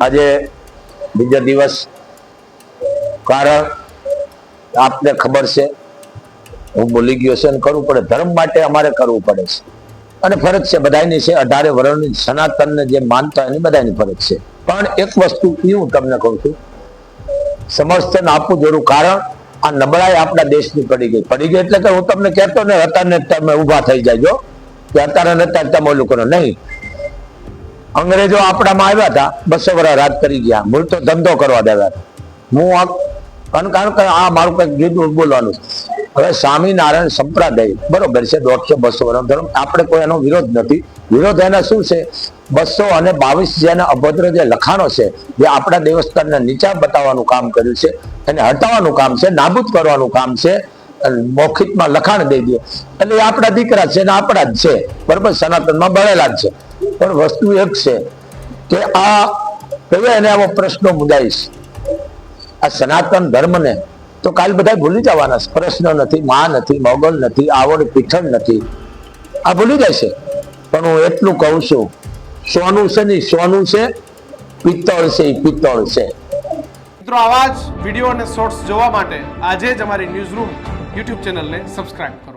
આજે બીજો દિવસ, કારણ આપને ખબર છે હું ભૂલી ગયો છે અને કરવું પડે, ધર્મ માટે અમારે કરવું પડે છે અને ફરજ છે બધાની છે. 18 વર્ષની સનાતનને જે માનતા એની બધાની ફરજ છે. પણ એક વસ્તુ હું તમને કહું છું, સમર્થન આપવું જરૂર, કારણ આ નબળાઈ આપણા દેશની પડી ગઈ એટલે કે હું તમને કહેતો ને હતા ને તમે ઉભા થઈ જાજો કે અત્યારે નતા તમે ઓલું કરો નહીં. અંગ્રેજો આપણામાં આવ્યા હતા, 200 વર્ષ રાજ કરી ગયા, મૂળ તો ધંધો કરવા દેવા હતા. કારણ કે આ મારું કંઈક ગીત બોલવાનું. હવે સ્વામિનારાયણ સંપ્રદાય બરોબર છે, 150-200 વર્ષ ધર્મ, આપણે કોઈ એનો વિરોધ નથી. વિરોધ એના શું છે, 222 જેના અભદ્ર જે લખાણો છે, જે આપણા દેવસ્થાનને નીચા બતાવવાનું કામ કર્યું છે, એને હટાવવાનું કામ છે, નાબૂદ કરવાનું કામ છે. મૌખિકમાં લખાણ દઈ દે એટલે આપણા દીકરા છે ને આપણા જ છે, બરોબર, સનાતનમાં ભણેલા જ છે. પણ વસ્તુ એક છે કે આ કયો એને આવો પ્રશ્નો મુદાઈશ, આ સનાતન ધર્મને તો કાલ બધા ભૂલી જવાના છે. પ્રશ્ન નથી, માં નથી, મોગલ નથી, આવડ પીઠળ નથી, આ ભૂલી જશે. પણ હું એટલું કહું છું, સોનું છે ને સોનું છે, પિત્તળ છે એ પિત્તળ છે. મિત્રો, આવા જ વિડીયો અને શોર્ટ્સ જોવા માટે આજે જ અમારી ન્યૂઝ રૂમ યુટ્યુબ ચેનલને સબસ્ક્રાઇબ કરો.